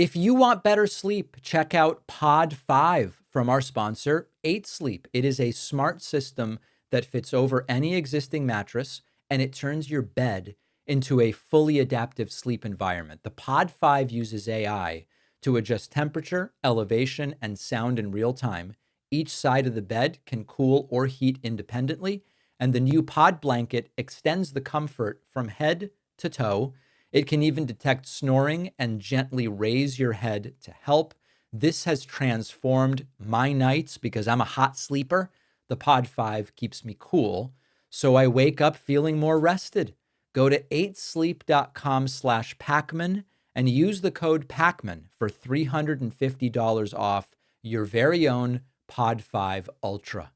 If you want better sleep, check out Pod 5 from our sponsor, 8 Sleep. It is a smart system that fits over any existing mattress, and it turns your bed into a fully adaptive sleep environment. The Pod 5 uses AI to adjust temperature, elevation, and sound in real time. Each side of the bed can cool or heat independently, and the new Pod blanket extends the comfort from head to toe. It can even detect snoring and gently raise your head to help. This has transformed my nights because I'm a hot sleeper. The Pod 5 keeps me cool, so I wake up feeling more rested. Go to 8sleep.com/Pakman and use the code Pakman for $350 off your very own Pod 5 Ultra.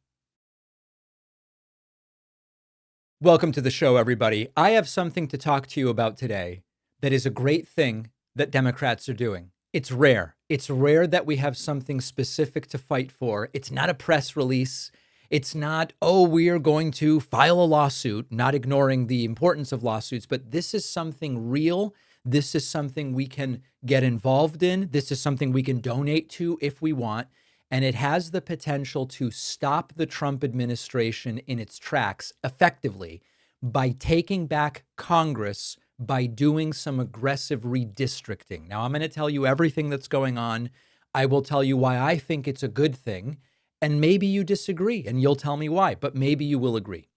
Welcome to the show, everybody. I have something to talk to you about today that is a great thing that Democrats are doing. It's rare. It's rare that we have something specific to fight for. It's not a press release. It's not, we are going to file a lawsuit, not ignoring the importance of lawsuits, but this is something real. This is something we can get involved in. This is something we can donate to if we want. And it has the potential to stop the Trump administration in its tracks effectively by taking back Congress, by doing some aggressive redistricting. Now, I'm going to tell you everything that's going on. I will tell you why I think it's a good thing. And maybe you disagree, and you'll tell me why, but maybe you will agree.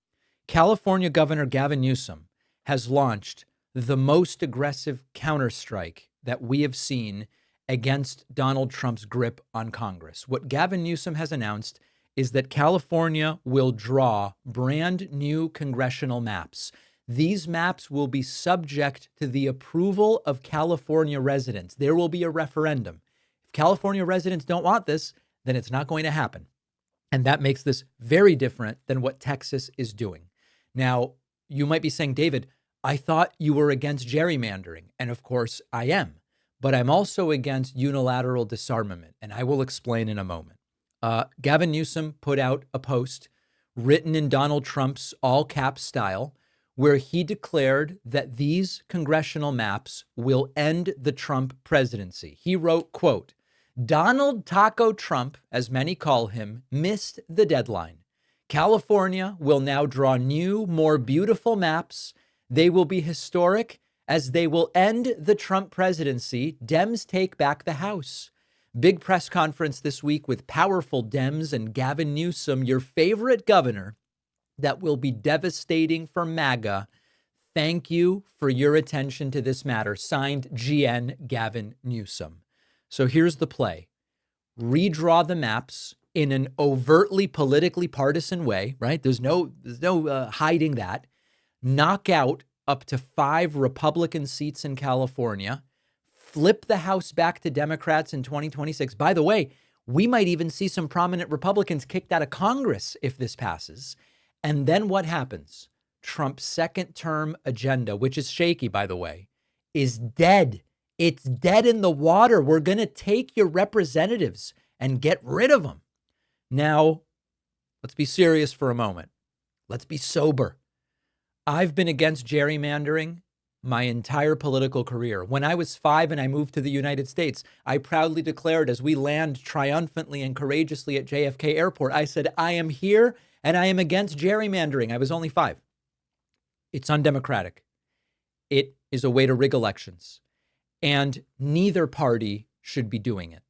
California Governor Gavin Newsom has launched the most aggressive counterstrike that we have seen against Donald Trump's grip on Congress. What Gavin Newsom has announced is that California will draw brand new congressional maps. These maps will be subject to the approval of California residents. There will be a referendum. If California residents don't want this, then it's not going to happen. And that makes this very different than what Texas is doing. Now, you might be saying, David, I thought you were against gerrymandering. And of course I am. But I'm also against unilateral disarmament, and I will explain in a moment. Gavin Newsom put out a post written in Donald Trump's all-caps style where he declared that these congressional maps will end the Trump presidency. He wrote, quote, Donald Taco Trump, as many call him, missed the deadline. California will now draw new, more beautiful maps. They will be historic as they will end the Trump presidency. Dems take back the House. Big press conference this week with powerful Dems and Gavin Newsom, your favorite governor, that will be devastating for MAGA. Thank you for your attention to this matter. Signed, GN Gavin Newsom. So here's the play. Redraw the maps in an overtly politically partisan way, right? There's no hiding that. Knock out up to 5 Republican seats in California, flip the House back to Democrats in 2026. By the way, we might even see some prominent Republicans kicked out of Congress if this passes. And then what happens? Trump's second term agenda, which is shaky, by the way, is dead. It's dead in the water. We're going to take your representatives and get rid of them. Now, let's be serious for a moment. Let's be sober. I've been against gerrymandering my entire political career. When I was 5 and I moved to the United States, I proudly declared as we land triumphantly and courageously at JFK Airport, I said, I am here and I am against gerrymandering. I was only 5. It's undemocratic. It is a way to rig elections. And neither party should be doing it.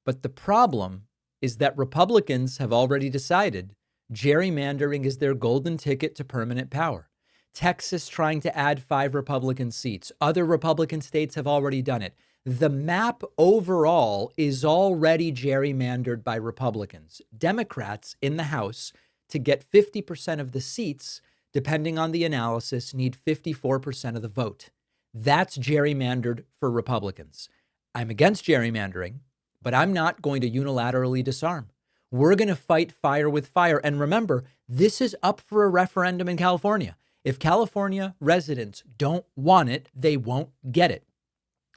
But the problem is that Republicans have already decided gerrymandering is their golden ticket to permanent power. Texas trying to add 5 Republican seats. Other Republican states have already done it. The map overall is already gerrymandered by Republicans. Democrats in the House, to get 50% of the seats, depending on the analysis, need 54% of the vote. That's gerrymandered for Republicans. I'm against gerrymandering, but I'm not going to unilaterally disarm. We're going to fight fire with fire. And remember, this is up for a referendum in California. If California residents don't want it, they won't get it.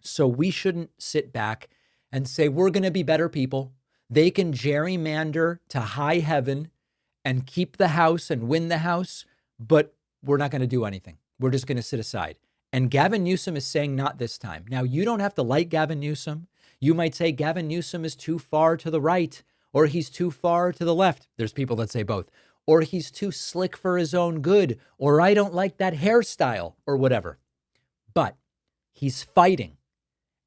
So we shouldn't sit back and say, we're going to be better people. They can gerrymander to high heaven and keep the House and win the House, but we're not going to do anything. We're just going to sit aside. And Gavin Newsom is saying not this time. Now, you don't have to like Gavin Newsom. You might say Gavin Newsom is too far to the right, or he's too far to the left. There's people that say both. Or he's too slick for his own good, or I don't like that hairstyle, or whatever. But he's fighting.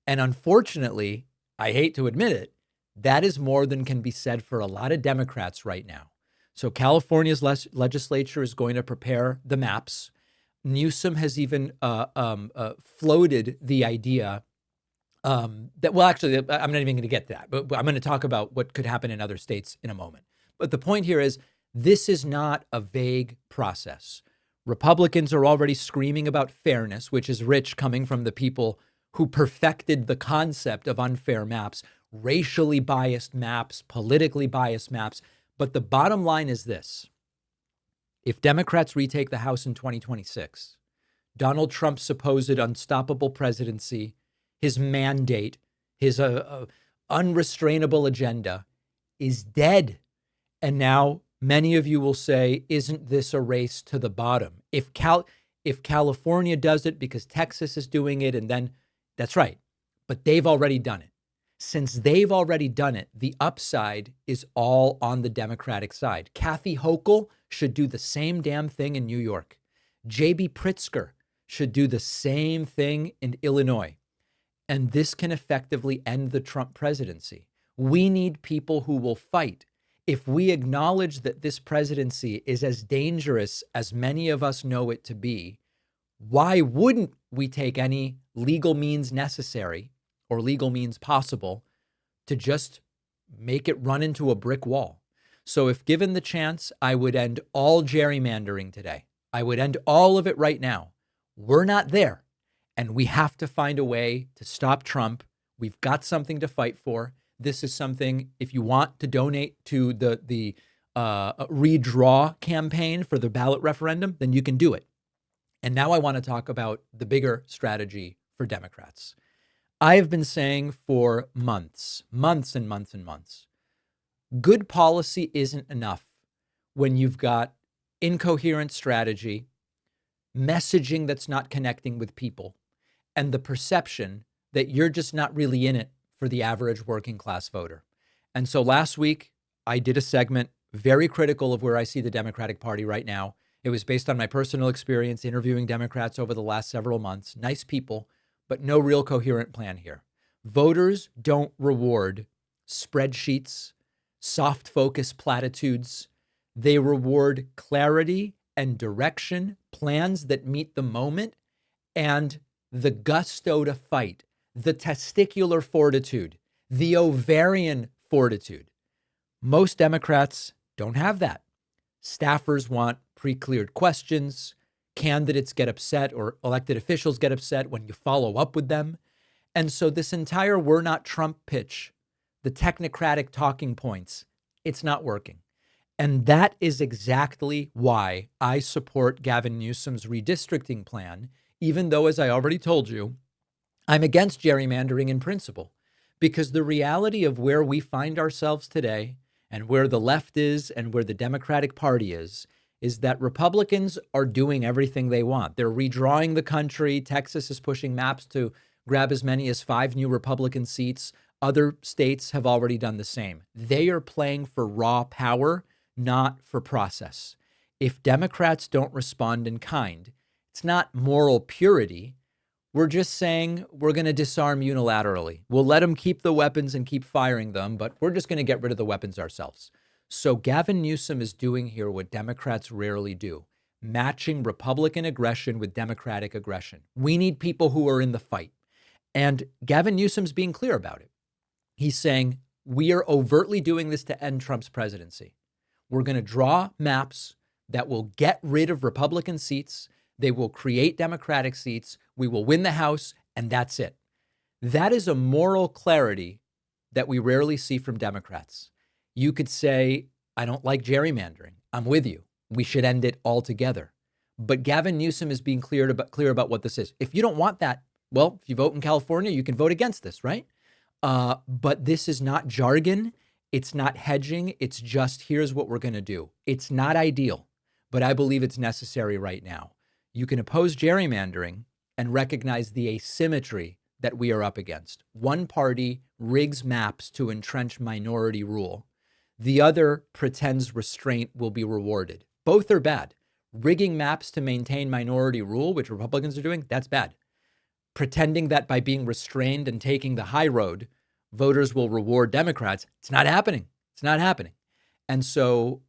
And unfortunately, I hate to admit it, that is more than can be said for a lot of Democrats right now. So California's legislature is going to prepare the maps. Newsom has even floated the idea that, well, actually, I'm not even going to get to that, but I'm going to talk about what could happen in other states in a moment. But the point here is, this is not a vague process. Republicans are already screaming about fairness, which is rich coming from the people who perfected the concept of unfair maps, racially biased maps, politically biased maps. But the bottom line is this. If Democrats retake the House in 2026, Donald Trump's supposed unstoppable presidency, his mandate, his unrestrainable agenda is dead. And now many of you will say, isn't this a race to the bottom? If California does it because Texas is doing it, and then that's right. But they've already done it. Since they've already done it, the upside is all on the Democratic side. Kathy Hochul should do the same damn thing in New York. J.B. Pritzker should do the same thing in Illinois. And this can effectively end the Trump presidency. We need people who will fight. If we acknowledge that this presidency is as dangerous as many of us know it to be, why wouldn't we take any legal means necessary or legal means possible to just make it run into a brick wall? So if given the chance, I would end all gerrymandering today. I would end all of it right now. We're not there. And we have to find a way to stop Trump. We've got something to fight for. This is something, if you want to donate to the redraw campaign for the ballot referendum, then you can do it. And now I want to talk about the bigger strategy for Democrats. I have been saying for months and months and months, good policy isn't enough when you've got incoherent strategy, messaging that's not connecting with people, and the perception that you're just not really in it for the average working class voter. And so last week, I did a segment very critical of where I see the Democratic Party right now. It was based on my personal experience interviewing Democrats over the last several months. Nice people, but no real coherent plan here. Voters don't reward spreadsheets, soft focus platitudes. They reward clarity and direction, plans that meet the moment, and the gusto to fight, the testicular fortitude, the ovarian fortitude. Most Democrats don't have that. Staffers want pre-cleared questions. Candidates get upset, or elected officials get upset when you follow up with them. And so this entire "we're not Trump" pitch, the technocratic talking points, it's not working. And that is exactly why I support Gavin Newsom's redistricting plan, even though, as I already told you, I'm against gerrymandering in principle, because the reality of where we find ourselves today and where the left is and where the Democratic Party is that Republicans are doing everything they want. They're redrawing the country. Texas is pushing maps to grab as many as 5 new Republican seats. Other states have already done the same. They are playing for raw power, not for process. If Democrats don't respond in kind, it's not moral purity. We're just saying we're going to disarm unilaterally. We'll let them keep the weapons and keep firing them, but we're just going to get rid of the weapons ourselves. So Gavin Newsom is doing here what Democrats rarely do, matching Republican aggression with Democratic aggression. We need people who are in the fight. And Gavin Newsom's being clear about it. He's saying, we are overtly doing this to end Trump's presidency. We're going to draw maps that will get rid of Republican seats. They will create Democratic seats. We will win the House, and that's it. That is a moral clarity that we rarely see from Democrats. You could say, I don't like gerrymandering. I'm with you. We should end it altogether. But Gavin Newsom is being clear about what this is. If you don't want that, well, if you vote in California, you can vote against this, right? But this is not jargon. It's not hedging. It's just, here's what we're going to do. It's not ideal, but I believe it's necessary right now. You can oppose gerrymandering and recognize the asymmetry that we are up against. One party rigs maps to entrench minority rule. The other pretends restraint will be rewarded. Both are bad. Rigging maps to maintain minority rule, which Republicans are doing, that's bad. Pretending that by being restrained and taking the high road, voters will reward Democrats, it's not happening. It's not happening. And so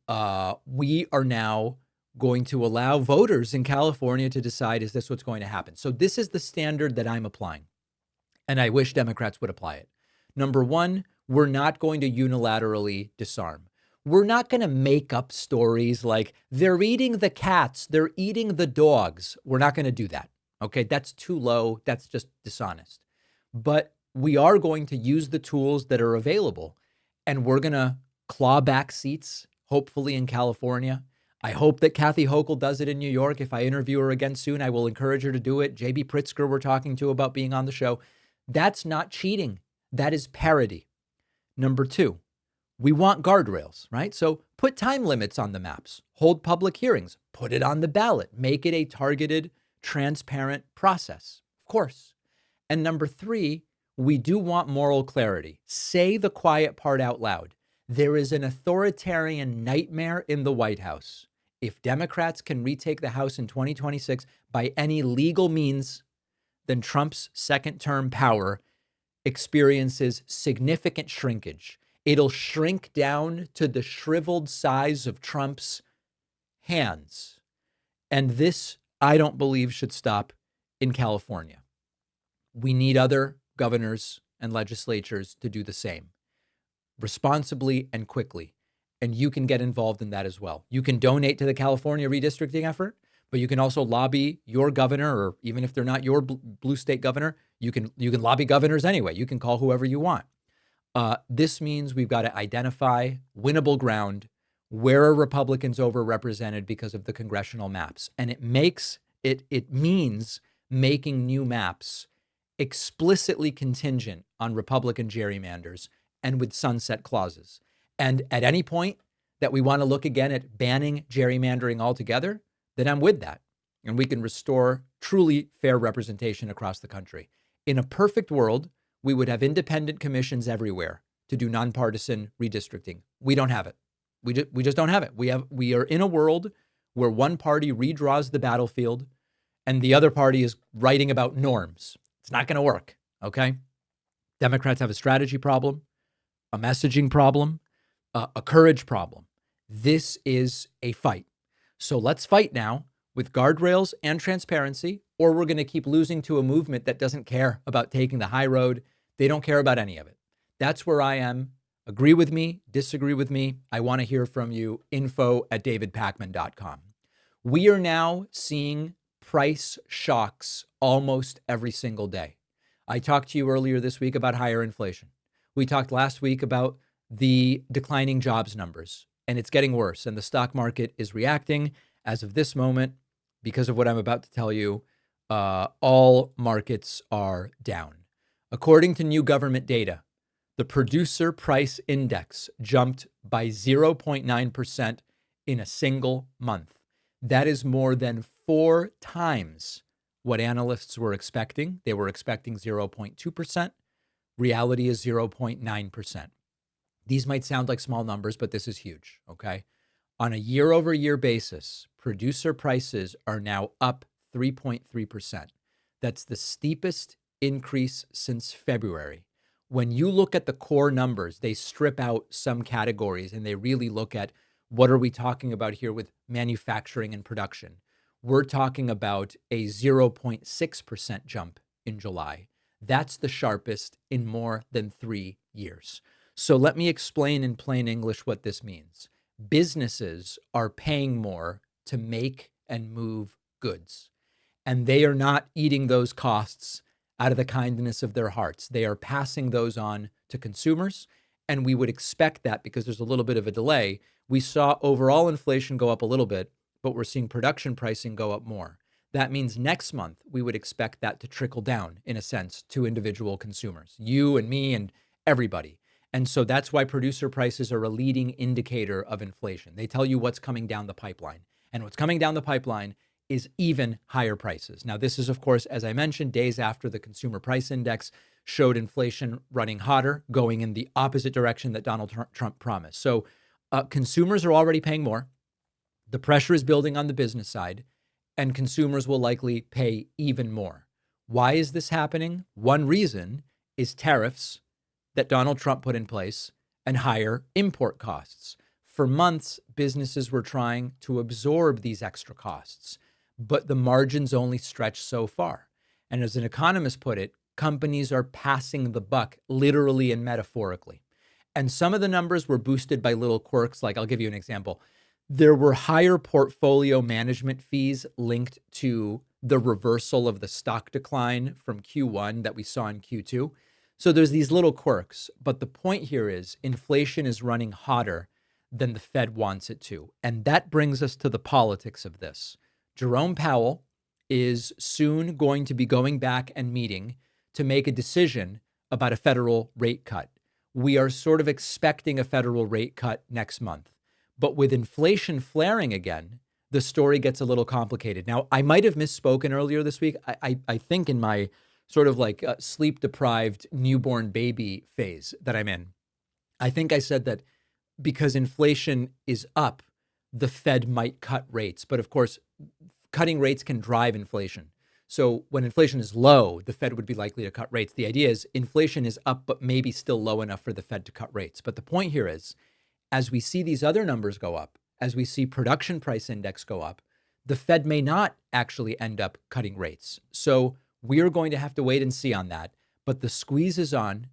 we are now going to allow voters in California to decide, is this what's going to happen? So this is the standard that I'm applying. And I wish Democrats would apply it. Number one, we're not going to unilaterally disarm. We're not going to make up stories like they're eating the cats, they're eating the dogs. We're not going to do that. Okay, that's too low. That's just dishonest. But we are going to use the tools that are available, and we're going to claw back seats, hopefully in California. I hope that Kathy Hochul does it in New York. If I interview her again soon, I will encourage her to do it. JB Pritzker we're talking to about being on the show. That's not cheating. That is parody. Number two, we want guardrails, right? So put time limits on the maps, hold public hearings, put it on the ballot, make it a targeted, transparent process, of course. And number three, we do want moral clarity. Say the quiet part out loud. There is an authoritarian nightmare in the White House. If Democrats can retake the House in 2026 by any legal means, then Trump's second-term power experiences significant shrinkage. It'll shrink down to the shriveled size of Trump's hands. And this, I don't believe, should stop in California. We need other governors and legislatures to do the same responsibly and quickly. And you can get involved in that as well. You can donate to the California redistricting effort, but you can also lobby your governor, or even if they're not your blue state governor, you can lobby governors anyway. You can call whoever you want. This means we've got to identify winnable ground. Where are Republicans overrepresented because of the congressional maps? And it means making new maps explicitly contingent on Republican gerrymanders and with sunset clauses. And at any point that we want to look again at banning gerrymandering altogether, then I'm with that. And we can restore truly fair representation across the country. In a perfect world, we would have independent commissions everywhere to do nonpartisan redistricting. We don't have it. We just don't have it. We are in a world where one party redraws the battlefield and the other party is writing about norms. It's not going to work, okay? Democrats have a strategy problem, a messaging problem, a courage problem. This is a fight. So let's fight now with guardrails and transparency, or we're going to keep losing to a movement that doesn't care about taking the high road. They don't care about any of it. That's where I am. Agree with me, disagree with me. I want to hear from you. info@davidpakman.com. We are now seeing price shocks almost every single day. I talked to you earlier this week about higher inflation. We talked last week about the declining jobs numbers, and it's getting worse. And the stock market is reacting as of this moment because of what I'm about to tell you. All markets are down. According to new government data, the producer price index jumped by 0.9% in a single month. That is more than 4 times what analysts were expecting. They were expecting 0.2%. Reality is 0.9%. These might sound like small numbers, but this is huge, okay? On a year-over-year basis, producer prices are now up 3.3%. That's the steepest increase since February. When you look at the core numbers, they strip out some categories and they really look at what are we talking about here with manufacturing and production. We're talking about a 0.6% jump in July. That's the sharpest in more than 3 years. So let me explain in plain English what this means. Businesses are paying more to make and move goods, and they are not eating those costs out of the kindness of their hearts. They are passing those on to consumers, and we would expect that because there's a little bit of a delay. We saw overall inflation go up a little bit, but we're seeing production pricing go up more. That means next month, we would expect that to trickle down, in a sense, to individual consumers, you and me and everybody. And so that's why producer prices are a leading indicator of inflation. They tell you what's coming down the pipeline. And what's coming down the pipeline is even higher prices. Now, this is, of course, as I mentioned, days after the consumer price index showed inflation running hotter, going in the opposite direction that Donald Trump promised. So consumers are already paying more. The pressure is building on the business side, and consumers will likely pay even more. Why is this happening? One reason is tariffs that Donald Trump put in place and higher import costs. For months, businesses were trying to absorb these extra costs, but the margins only stretch so far. And as an economist put it, companies are passing the buck, literally and metaphorically. And some of the numbers were boosted by little quirks. Like, I'll give you an example. There were higher portfolio management fees linked to the reversal of the stock decline from Q1 that we saw in Q2. So there's these little quirks. But the point here is inflation is running hotter than the Fed wants it to. And that brings us to the politics of this. Jerome Powell is soon going to be going back and meeting to make a decision about a federal rate cut. We are sort of expecting a federal rate cut next month. But with inflation flaring again, the story gets a little complicated. Now, I might have misspoken earlier this week. I think in my sort of like sleep-deprived newborn baby phase that I'm in, I think I said that because inflation is up, the Fed might cut rates. But of course, cutting rates can drive inflation. So when inflation is low, the Fed would be likely to cut rates. The idea is inflation is up, but maybe still low enough for the Fed to cut rates. But the point here is, as we see these other numbers go up, as we see production price index go up, the Fed may not actually end up cutting rates. So we're going to have to wait and see on that. But the squeeze is on.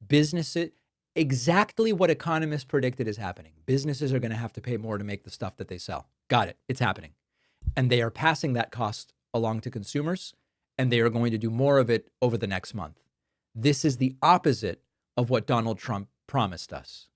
Businesses, exactly what economists predicted is happening. Businesses are going to have to pay more to make the stuff that they sell. Got it. It's happening. And they are passing that cost along to consumers, and they are going to do more of it over the next month. This is the opposite of what Donald Trump promised us.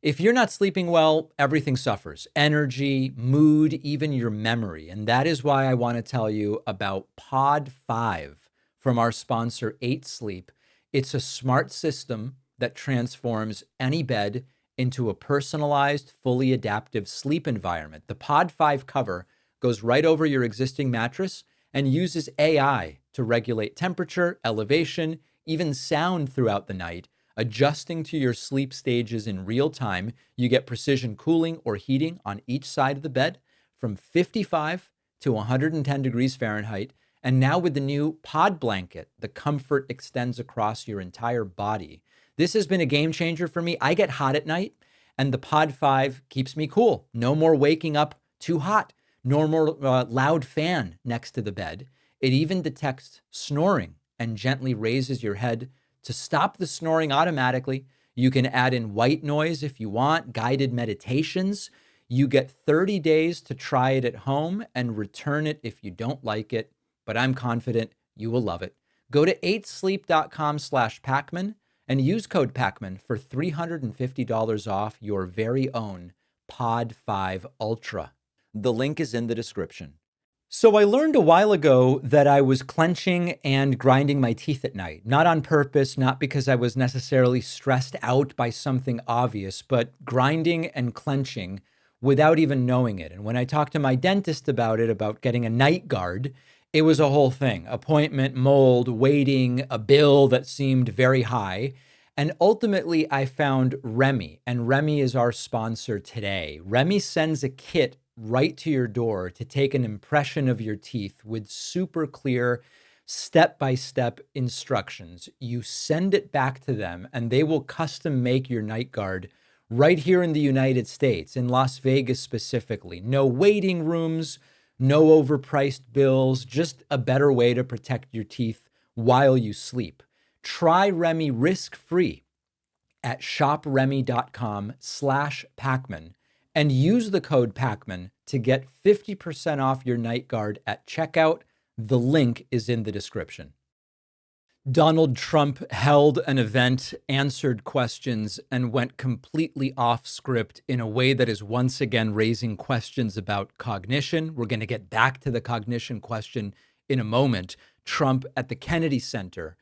If you're not sleeping well, everything suffers. Energy, mood, even your memory. And that is why I want to tell you about Pod 5 from our sponsor, 8 Sleep. It's a smart system that transforms any bed into a personalized, fully adaptive sleep environment. The Pod 5 cover goes right over your existing mattress and uses AI to regulate temperature, elevation, even sound throughout the night, adjusting to your sleep stages in real time. You get precision cooling or heating on each side of the bed from 55 to 110 degrees Fahrenheit. And now with the new Pod Blanket, the comfort extends across your entire body. This has been a game changer for me. I get hot at night, and the Pod 5 keeps me cool. No more waking up too hot. No more loud fan next to the bed. It even detects snoring and gently raises your head to stop the snoring automatically. You can add in white noise if you want, guided meditations. You get 30 days to try it at home and return it if you don't like it, but I'm confident you will love it. Go to 8sleep.com/Pakman and use code Pakman for $350 off your very own Pod 5 Ultra. The link is in the description. So I learned a while ago that I was clenching and grinding my teeth at night, not on purpose, not because I was necessarily stressed out by something obvious, but grinding and clenching without even knowing it. And when I talked to my dentist about it, about getting a night guard, it was a whole thing. Appointment, mold, waiting, a bill that seemed very high. And ultimately, I found Remy, and Remy is our sponsor today. Remy sends a kit right to your door to take an impression of your teeth with super clear step-by-step instructions. You send it back to them, and they will custom make your night guard right here in the United States, in Las Vegas specifically. No waiting rooms, no overpriced bills, just a better way to protect your teeth while you sleep. Try Remy risk-free at shopremy.com/Pakman and use the code Pakman to get 50% off your night guard at checkout. The link is in the description. Donald Trump held an event, answered questions, and went completely off script in a way that is once again raising questions about cognition. We're going to get back to the cognition question in a moment. Trump at the Kennedy Center.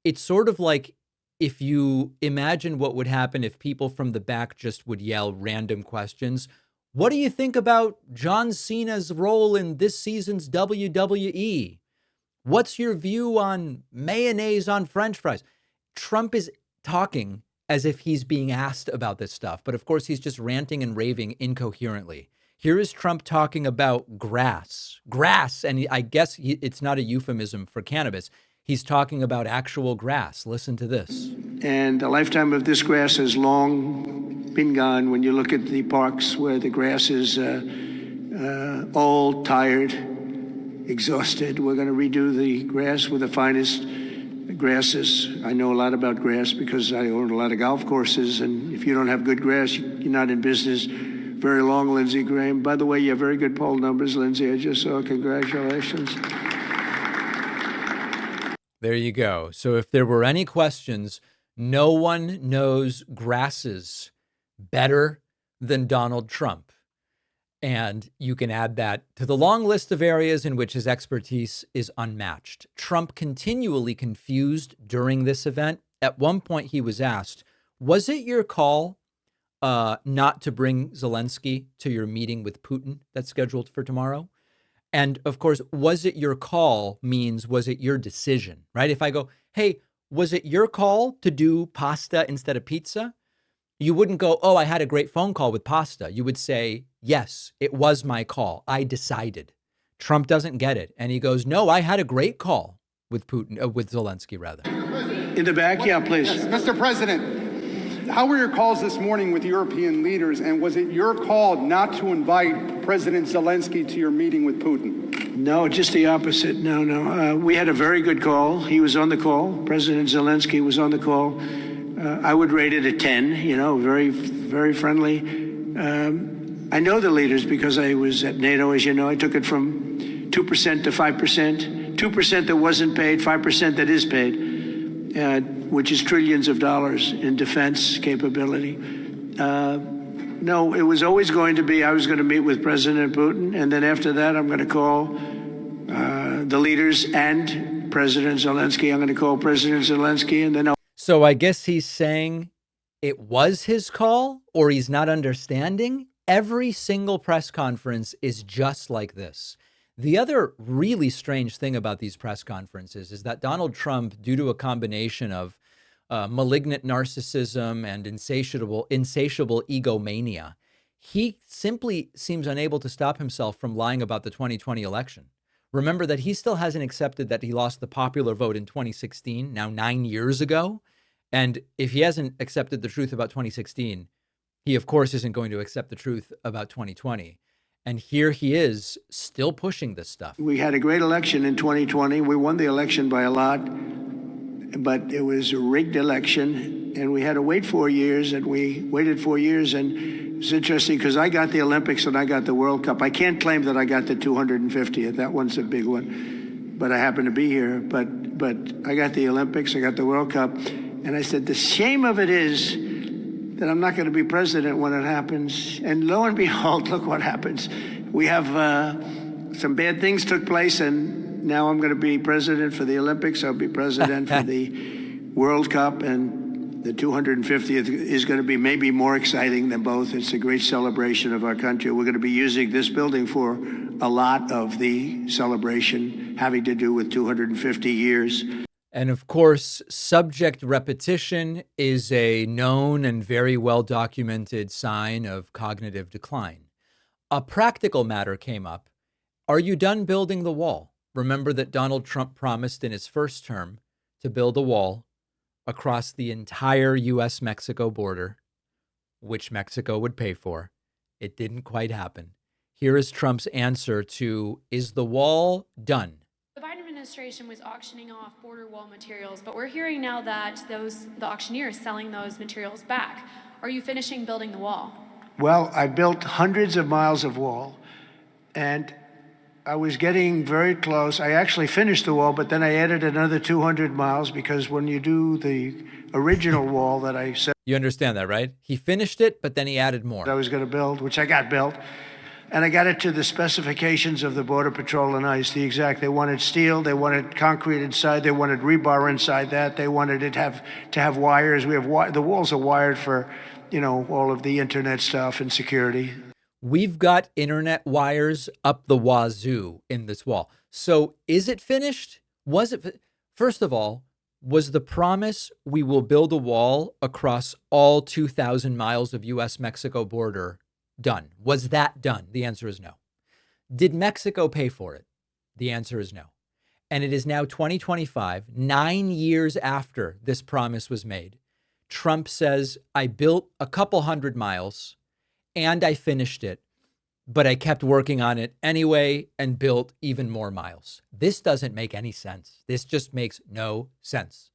It's sort of like if you imagine what would happen if people from the back just would yell random questions. What do you think about John Cena's role in this season's WWE? What's your view on mayonnaise on French fries? Trump is talking as if he's being asked about this stuff, but of course he's just ranting and raving incoherently. Here is Trump talking about grass, and I guess it's not a euphemism for cannabis. He's talking about actual grass. Listen to this. And the lifetime of this grass has long been gone. When you look at the parks where the grass is old, tired, exhausted, we're going to redo the grass with the finest grasses. I know a lot about grass because I own a lot of golf courses, and if you don't have good grass, you're not in business very long, Lindsey Graham. By the way, you have very good poll numbers, Lindsey. I just saw. Congratulations. There you go. So if there were any questions, no one knows grasses better than Donald Trump. And you can add that to the long list of areas in which his expertise is unmatched. Trump continually confused during this event. At one point he was asked, was it your call not to bring Zelensky to your meeting with Putin that's scheduled for tomorrow? And of course, was it your call means, was it your decision, right? If I go, hey, was it your call to do pasta instead of pizza? You wouldn't go, oh, I had a great phone call with pasta. You would say, yes, it was my call. I decided. Trump doesn't get it. And he goes, no, I had a great call with Putin, with Zelensky, rather. In the back, yeah, please. Yes, Mr. President, how were your calls this morning with European leaders? And was it your call not to invite President Zelensky to your meeting with Putin? No, just the opposite. No. We had a very good call. He was on the call. President Zelensky was on the call. I would rate it a 10, very, very friendly. I know the leaders because I was at NATO, as you know. I took it from 2% to 5%, 2% that wasn't paid, 5% that is paid, which is trillions of dollars in defense capability. No, it was always going to be, I was going to meet with President Putin, and then after that, I'm going to call the leaders and President Zelensky. I'm going to call President Zelensky, and then So I guess he's saying it was his call, or he's not understanding. Every single press conference is just like this. The other really strange thing about these press conferences is that Donald Trump, due to a combination of malignant narcissism and insatiable egomania, he simply seems unable to stop himself from lying about the 2020 election. Remember that he still hasn't accepted that he lost the popular vote in 2016, now 9 years ago. And if he hasn't accepted the truth about 2016, he, of course, isn't going to accept the truth about 2020. And here he is still pushing this stuff. We had a great election in 2020. We won the election by a lot, but it was a rigged election. And we had to wait 4 years, and we waited 4 years. And it's interesting because I got the Olympics and I got the World Cup. I can't claim that I got the 250th. That one's a big one. But I happen to be here. But I got the Olympics, I got the World Cup. And I said, the shame of it is that I'm not going to be president when it happens. And lo and behold, look what happens. We have some bad things took place, and now I'm going to be president for the Olympics. I'll be president for the World Cup, and the 250th is going to be maybe more exciting than both. It's a great celebration of our country. We're going to be using this building for a lot of the celebration having to do with 250 years. And of course, subject repetition is a known and very well documented sign of cognitive decline. A practical matter came up. Are you done building the wall? Remember that Donald Trump promised in his first term to build a wall across the entire U.S.-Mexico border, which Mexico would pay for. It didn't quite happen. Here is Trump's answer to, is the wall done? The Biden administration was auctioning off border wall materials, but we're hearing now that the auctioneer is selling those materials back. Are you finishing building the wall? Well, I built hundreds of miles of wall, and I was getting very close. I actually finished the wall, but then I added another 200 miles because when you do the original wall that I said You understand that, right? He finished it, but then he added more. I was going to build, which I got built. And I got it to the specifications of the Border Patrol and ICE, the exact. They wanted steel, they wanted concrete inside, they wanted rebar inside that, they wanted it to have wires. We have the walls are wired for, all of the internet stuff and security. We've got internet wires up the wazoo in this wall. So is it finished? First of all, was the promise we will build a wall across all 2,000 miles of U.S.-Mexico border done? Was that done? The answer is no. Did Mexico pay for it? The answer is no. And it is now 2025, 9 years after this promise was made. Trump says, I built a couple hundred miles and I finished it, but I kept working on it anyway and built even more miles. This doesn't make any sense. This just makes no sense.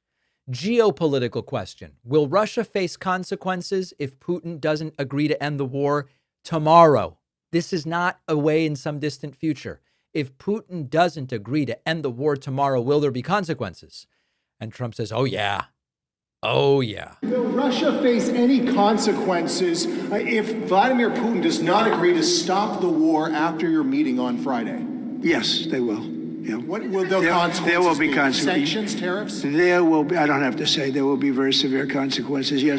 Geopolitical question. Will Russia face consequences if Putin doesn't agree to end the war tomorrow? This is not away in some distant future. If Putin doesn't agree to end the war tomorrow, will there be consequences? And Trump says, oh, yeah. Oh, yeah. Will Russia face any consequences if Vladimir Putin does not agree to stop the war after your meeting on Friday? Yes, they will. Yeah. What will the consequences there will be be? consequences. Sanctions, tariffs? There will be, I don't have to say, there will be very severe consequences, yes.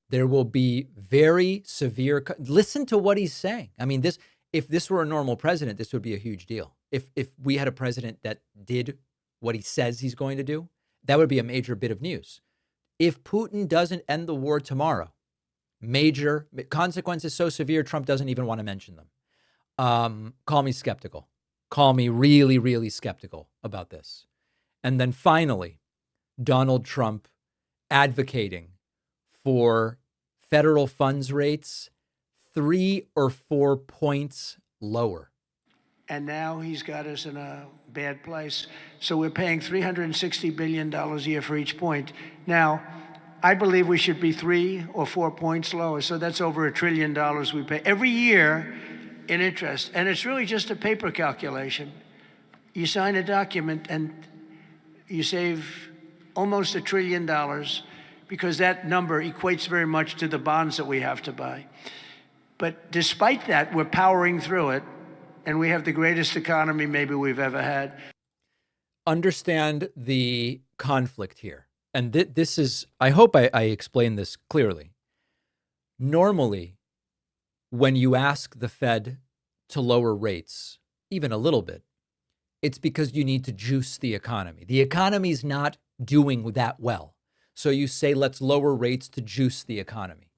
There will be very severe. Listen to what he's saying. I mean, if this were a normal president, this would be a huge deal. If we had a president that did what he says he's going to do, that would be a major bit of news. If Putin doesn't end the war tomorrow, major consequences so severe, Trump doesn't even want to mention them. Call me skeptical. Call me really, really skeptical about this. And then finally, Donald Trump advocating for federal funds rates 3 or 4 points lower. And now he's got us in a bad place. So we're paying $360 billion a year for each point. Now, I believe we should be 3 or 4 points lower. So that's over $1 trillion we pay every year in interest. And it's really just a paper calculation. You sign a document and you save almost $1 trillion because that number equates very much to the bonds that we have to buy. But despite that, we're powering through it. And we have the greatest economy maybe we've ever had. Understand the conflict here. And this is, I hope I explain this clearly. Normally, when you ask the Fed to lower rates, even a little bit, it's because you need to juice the economy. The economy's not doing that well. So you say, let's lower rates to juice the economy.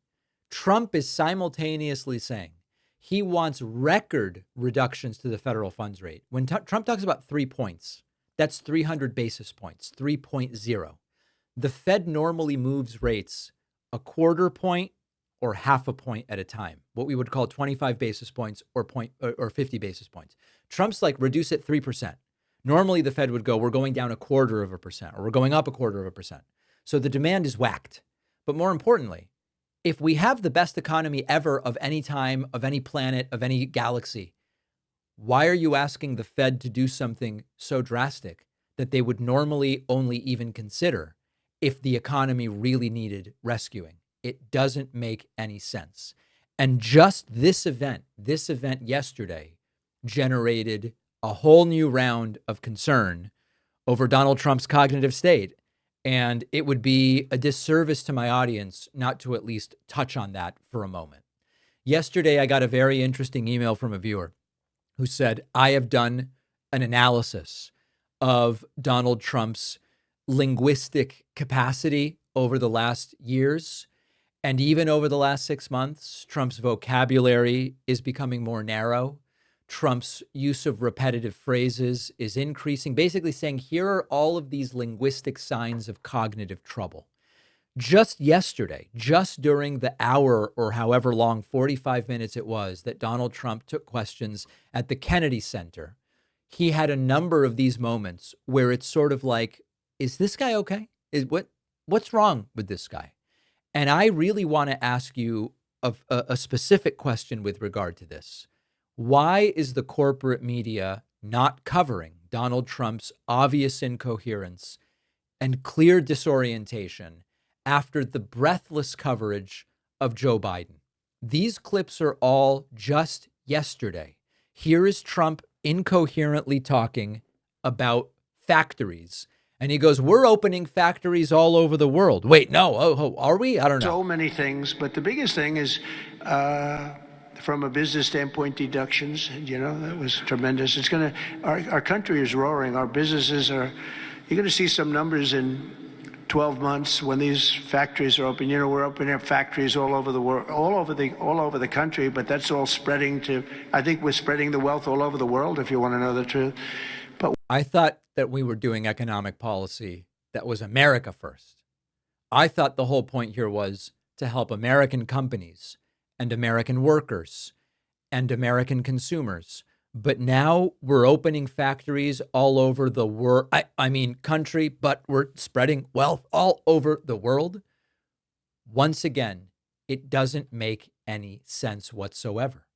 Trump is simultaneously saying, he wants record reductions to the federal funds rate. When Trump talks about 3 points, that's 300 basis points, 3.0. The Fed normally moves rates a quarter point or half a point at a time, what we would call 25 basis points or 50 basis points. Trump's like, reduce it 3%. Normally, the Fed would go, we're going down 0.25%, or we're going up 0.25%. So the demand is whacked. But more importantly, if we have the best economy ever of any time, of any planet, of any galaxy, why are you asking the Fed to do something so drastic that they would normally only even consider if the economy really needed rescuing? It doesn't make any sense. And just this event yesterday generated a whole new round of concern over Donald Trump's cognitive state. And it would be a disservice to my audience not to at least touch on that for a moment. Yesterday, I got a very interesting email from a viewer who said, I have done an analysis of Donald Trump's linguistic capacity over the last years. And even over the last 6 months, Trump's vocabulary is becoming more narrow. Trump's use of repetitive phrases is increasing, basically saying, here are all of these linguistic signs of cognitive trouble. Just yesterday, just during the hour or however long, 45 minutes it was, that Donald Trump took questions at the Kennedy Center, he had a number of these moments where it's sort of like, is this guy okay? What's wrong with this guy? And I really want to ask you a specific question with regard to this. Why is the corporate media not covering Donald Trump's obvious incoherence and clear disorientation after the breathless coverage of Joe Biden? These clips are all just yesterday. Here is Trump incoherently talking about factories. And he goes, we're opening factories all over the world. Wait, no. Oh, are we? I don't know. So many things, but the biggest thing is from a business standpoint, deductions, that was tremendous. Our country is roaring. Our businesses you're going to see some numbers in 12 months when these factories are open. We're opening up factories all over the world, all over the country, but that's all spreading I think we're spreading the wealth all over the world, if you want to know the truth. But I thought that we were doing economic policy that was America first. I thought the whole point here was to help American companies and American workers and American consumers. But now we're opening factories all over the world. I mean, country, but we're spreading wealth all over the world. Once again, it doesn't make any sense whatsoever.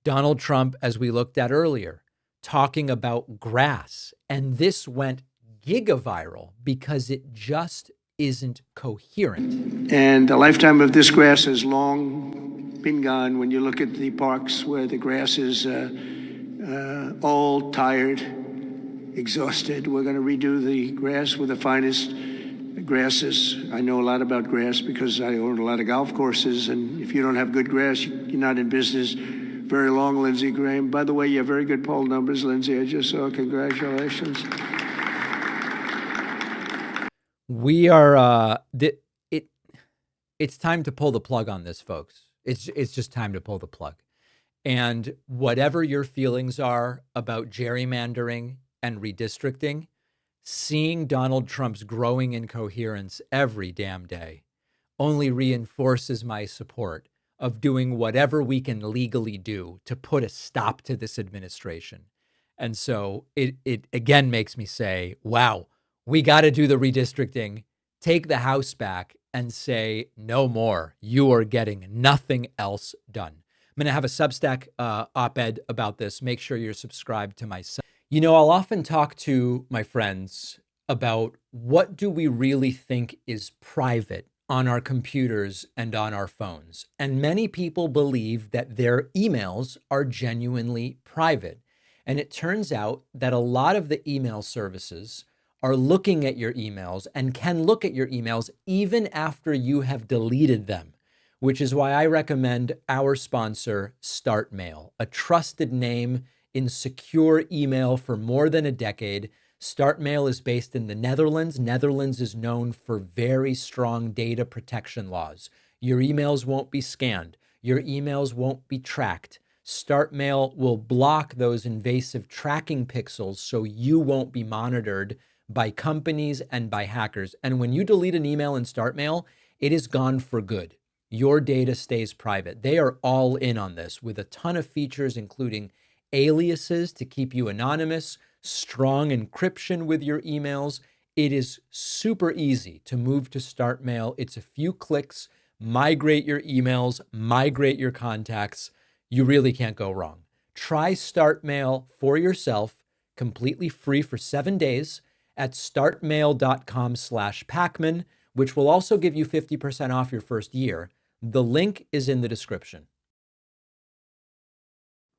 Donald Trump, as we looked at earlier, talking about grass, and this went gigaviral because it just isn't coherent. And the lifetime of this grass has long been gone. When you look at the parks where the grass is old, tired, exhausted, we're going to redo the grass with the finest grasses. I know a lot about grass because I own a lot of golf courses, and if you don't have good grass, you're not in business very long, Lindsey Graham. By the way, you have very good poll numbers, Lindsey. I just saw. Congratulations. We are, it's time to pull the plug on this, folks. It's just time to pull the plug. And whatever your feelings are about gerrymandering and redistricting, seeing Donald Trump's growing incoherence every damn day only reinforces my support of doing whatever we can legally do to put a stop to this administration. And so it again makes me say, wow, we got to do the redistricting, take the House back, and say no more. You are getting nothing else done. I'm going to have a Substack op-ed about this. Make sure you're subscribed to my site. I'll often talk to my friends about what do we really think is private on our computers and on our phones. And many people believe that their emails are genuinely private. And it turns out that a lot of the email services are looking at your emails and can look at your emails even after you have deleted them, which is why I recommend our sponsor, StartMail, a trusted name in secure email for more than a decade. StartMail is based in the Netherlands. Netherlands is known for very strong data protection laws. Your emails won't be scanned. Your emails won't be tracked. StartMail will block those invasive tracking pixels so you won't be monitored by companies and by hackers. And when you delete an email in StartMail, it is gone for good. Your data stays private. They are all in on this with a ton of features, including aliases to keep you anonymous, strong encryption with your emails. It is super easy to move to StartMail. It's a few clicks, migrate your emails, migrate your contacts. You really can't go wrong. Try StartMail for yourself, completely free for 7 days at startmail.com/Pakman, which will also give you 50% off your first year. The link is in the description.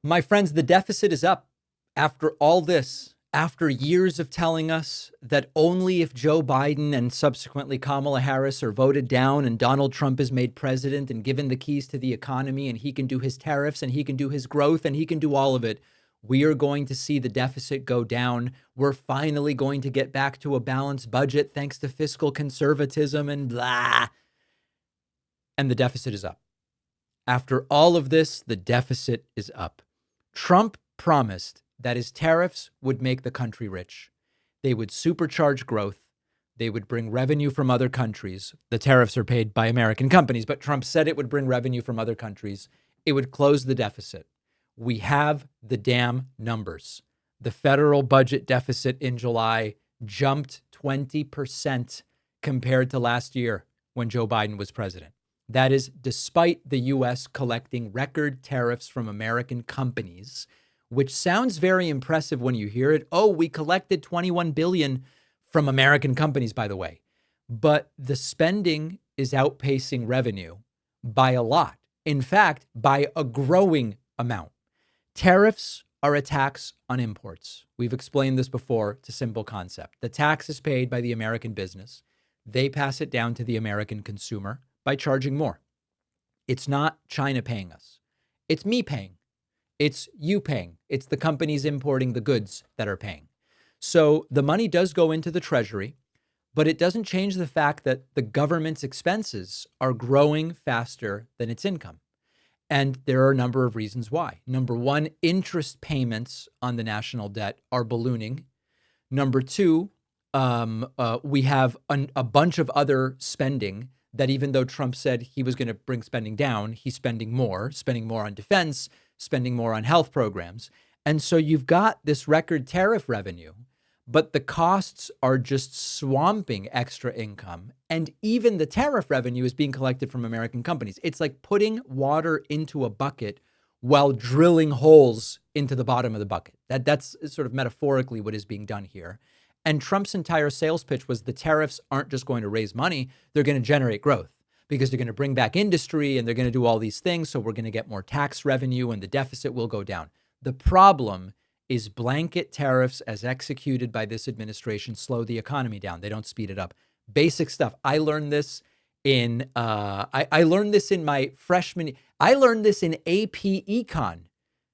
My friends, the deficit is up. After all this, after years of telling us that only if Joe Biden and subsequently Kamala Harris are voted down and Donald Trump is made president and given the keys to the economy and he can do his tariffs and he can do his growth and he can do all of it, we are going to see the deficit go down. We're finally going to get back to a balanced budget thanks to fiscal conservatism and blah. And the deficit is up. After all of this, the deficit is up. Trump promised that his tariffs would make the country rich. They would supercharge growth. They would bring revenue from other countries. The tariffs are paid by American companies, but Trump said it would bring revenue from other countries. It would close the deficit. We have the damn numbers. The federal budget deficit in July jumped 20% compared to last year when Joe Biden was president. That is despite the U.S. collecting record tariffs from American companies, which sounds very impressive when you hear it. Oh, we collected $21 billion from American companies, by the way. But the spending is outpacing revenue by a lot. In fact, by a growing amount. Tariffs are a tax on imports. We've explained this before. It's a simple concept. The tax is paid by the American business. They pass it down to the American consumer by charging more. It's not China paying us. It's me paying. It's you paying. It's the companies importing the goods that are paying. So the money does go into the Treasury, but it doesn't change the fact that the government's expenses are growing faster than its income. And there are a number of reasons why. Number one, interest payments on the national debt are ballooning. Number two, we have a bunch of other spending that even though Trump said he was going to bring spending down, he's spending more on defense, spending more on health programs. And so you've got this record tariff revenue, but the costs are just swamping extra income. And even the tariff revenue is being collected from American companies. It's like putting water into a bucket while drilling holes into the bottom of the bucket. That's sort of metaphorically what is being done here. And Trump's entire sales pitch was the tariffs aren't just going to raise money, they're going to generate growth because they're going to bring back industry and they're going to do all these things. So we're going to get more tax revenue and the deficit will go down. The problem is blanket tariffs as executed by this administration slow the economy down. They don't speed it up. Basic stuff. I learned this in I learned this in my freshman. I learned this in AP Econ,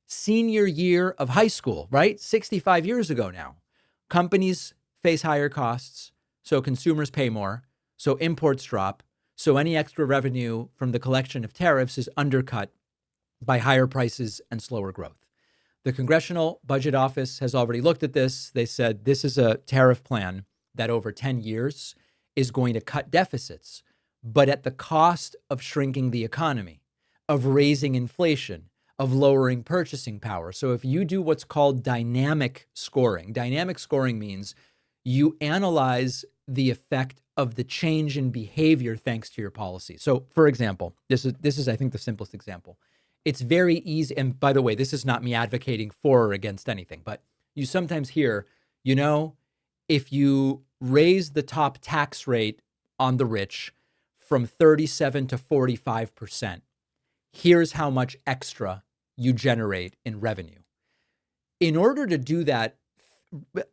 senior year of high school. Right, 65 years ago now. Companies face higher costs, so consumers pay more, so imports drop, so any extra revenue from the collection of tariffs is undercut by higher prices and slower growth. The Congressional Budget Office has already looked at this. They said this is a tariff plan that over 10 years is going to cut deficits, but at the cost of shrinking the economy, of raising inflation, of lowering purchasing power. So if you do what's called dynamic scoring means you analyze the effect of the change in behavior thanks to your policy. So for example, this is I think the simplest example. It's very easy. And by the way, this is not me advocating for or against anything, but you sometimes hear, if you raise the top tax rate on the rich from 37 to 45%, here's how much extra you generate in revenue. In order to do that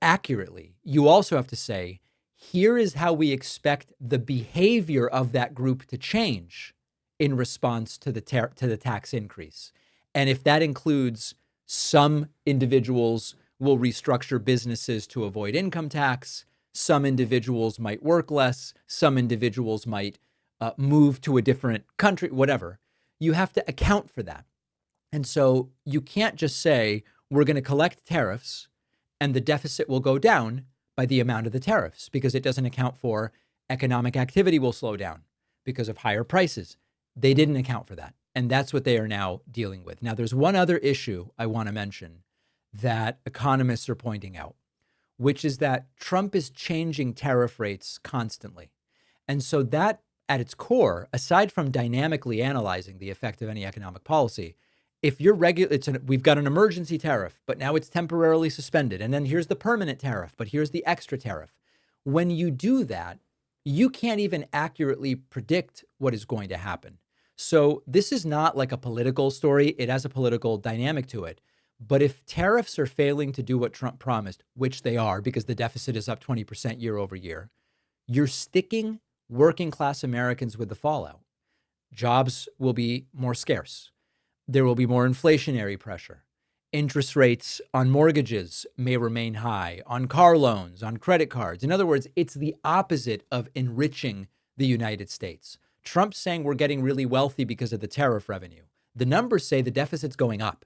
accurately, you also have to say, here is how we expect the behavior of that group to change in response to the tax increase. And if that includes some individuals will restructure businesses to avoid income tax, some individuals might work less, some individuals might move to a different country, whatever. You have to account for that. And so you can't just say, we're going to collect tariffs and the deficit will go down by the amount of the tariffs because it doesn't account for economic activity will slow down because of higher prices. They didn't account for that. And that's what they are now dealing with. Now, there's one other issue I want to mention that economists are pointing out, which is that Trump is changing tariff rates constantly. And so that at its core, aside from dynamically analyzing the effect of any economic policy, if you're we've got an emergency tariff, but now it's temporarily suspended. And then here's the permanent tariff, but here's the extra tariff. When you do that, you can't even accurately predict what is going to happen. So this is not like a political story. It has a political dynamic to it. But if tariffs are failing to do what Trump promised, which they are because the deficit is up 20% year over year, you're sticking working class Americans with the fallout. Jobs will be more scarce. There will be more inflationary pressure. Interest rates on mortgages may remain high, on car loans, on credit cards. In other words, it's the opposite of enriching the United States. Trump's saying we're getting really wealthy because of the tariff revenue. The numbers say the deficit's going up.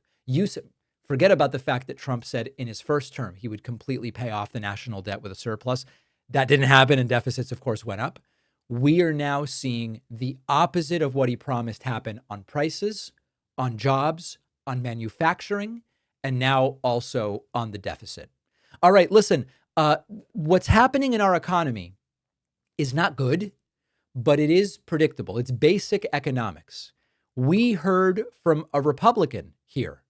Forget about the fact that Trump said in his first term he would completely pay off the national debt with a surplus. That didn't happen, and deficits, of course, went up. We are now seeing the opposite of what he promised happen on prices, on jobs, on manufacturing, and now also on the deficit. All right, listen, what's happening in our economy is not good, but it is predictable. It's basic economics. We heard from a Republican here,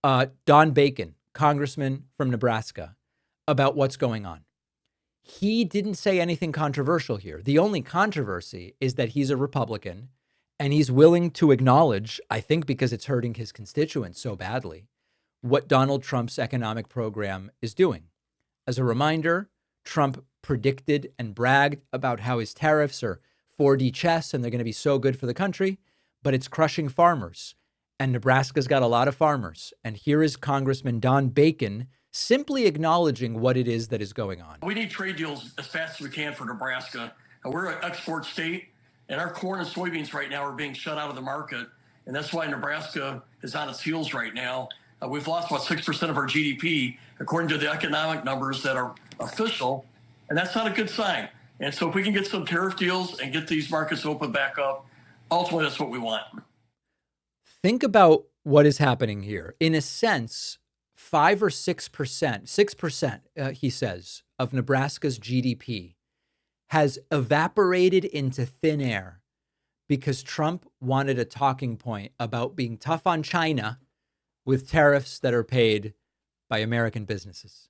Don Bacon, congressman from Nebraska, about what's going on. He didn't say anything controversial here. The only controversy is that he's a Republican and he's willing to acknowledge, I think because it's hurting his constituents so badly, what Donald Trump's economic program is doing. As a reminder, Trump predicted and bragged about how his tariffs are 4D chess and they're going to be so good for the country, but it's crushing farmers And Nebraska's got a lot of farmers. And here is Congressman Don Bacon simply acknowledging what it is that is going on. We need trade deals as fast as we can for Nebraska. We're an export state, and our corn and soybeans right now are being shut out of the market. And that's why Nebraska is on its heels right now. We've lost about 6% of our GDP, according to the economic numbers that are official. And that's not a good sign. And so if we can get some tariff deals and get these markets open back up, ultimately that's what we want. Think about what is happening here. In a sense, 5 or 6%, he says, of Nebraska's GDP has evaporated into thin air because Trump wanted a talking point about being tough on China with tariffs that are paid by American businesses.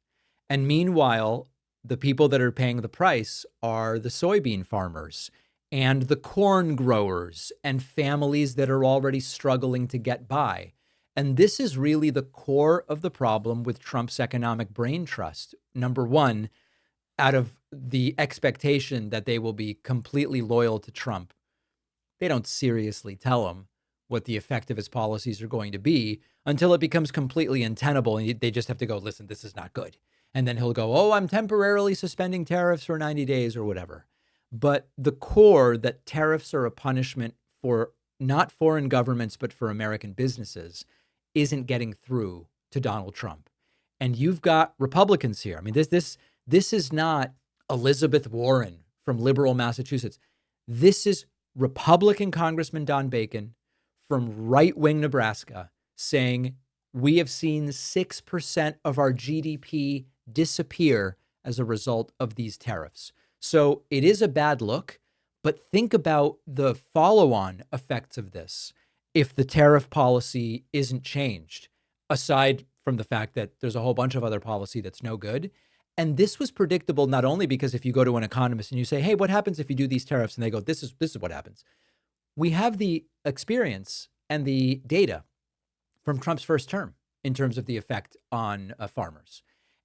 And meanwhile, the people that are paying the price are the soybean farmers and the corn growers and families that are already struggling to get by. And this is really the core of the problem with Trump's economic brain trust. Number one, out of the expectation that they will be completely loyal to Trump, they don't seriously tell him what the effect of his policies are going to be until it becomes completely untenable. And they just have to go, listen, this is not good. And then he'll go, oh, I'm temporarily suspending tariffs for 90 days or whatever. But the core that tariffs are a punishment for not foreign governments, but for American businesses isn't getting through to Donald Trump. And you've got Republicans here. I mean, this is not Elizabeth Warren from liberal Massachusetts. This is Republican Congressman Don Bacon from right-wing Nebraska saying we have seen 6% of our GDP disappear as a result of these tariffs. So it is a bad look, but think about the follow-on effects of this if the tariff policy isn't changed, aside from the fact that there's a whole bunch of other policy that's no good. And this was predictable not only because if you go to an economist and you say, hey, what happens if you do these tariffs? And they go, this is what happens. We have the experience and the data from Trump's first term in terms of the effect on farmers.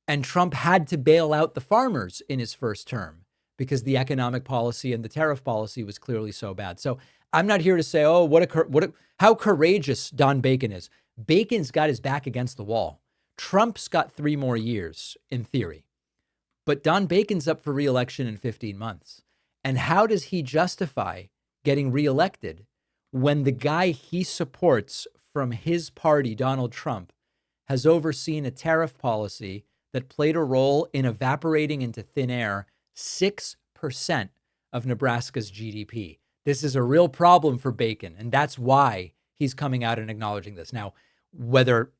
And Trump had to bail out the farmers in his first term because the economic policy and the tariff policy was clearly so bad. So I'm not here to say, oh, how courageous Don Bacon is. Bacon's got his back against the wall. Trump's got 3 more years in theory, but Don Bacon's up for re-election in 15 months. And how does he justify getting reelected when the guy he supports from his party, Donald Trump, has overseen a tariff policy that played a role in evaporating into thin air 6% of Nebraska's GDP? This is a real problem for Bacon, and that's why he's coming out and acknowledging this. Now, whether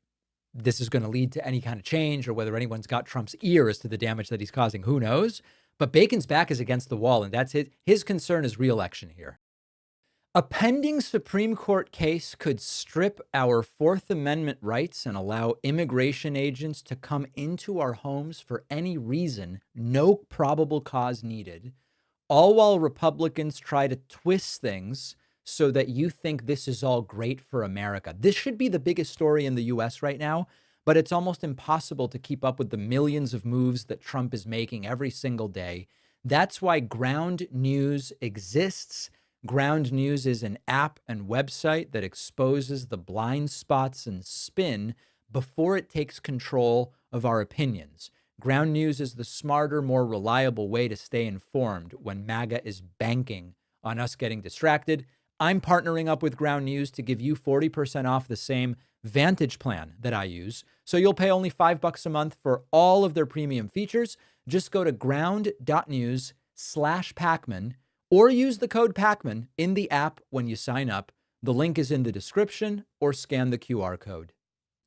this is going to lead to any kind of change or whether anyone's got Trump's ear as to the damage that he's causing, who knows? But Bacon's back is against the wall, and that's his concern is re-election here. A pending Supreme Court case could strip our Fourth Amendment rights and allow immigration agents to come into our homes for any reason, no probable cause needed, all while Republicans try to twist things so that you think this is all great for America. This should be the biggest story in the U.S. right now, but it's almost impossible to keep up with the millions of moves that Trump is making every single day. That's why Ground News exists. Ground News is an app and website that exposes the blind spots and spin before it takes control of our opinions. Ground News is the smarter, more reliable way to stay informed when MAGA is banking on us getting distracted. I'm partnering up with Ground News to give you 40% off the same Vantage plan that I use. So you'll pay only $5 a month for all of their premium features. Just go to ground.news/Pakman or use the code Pakman in the app when you sign up. The link is in the description or scan the QR code.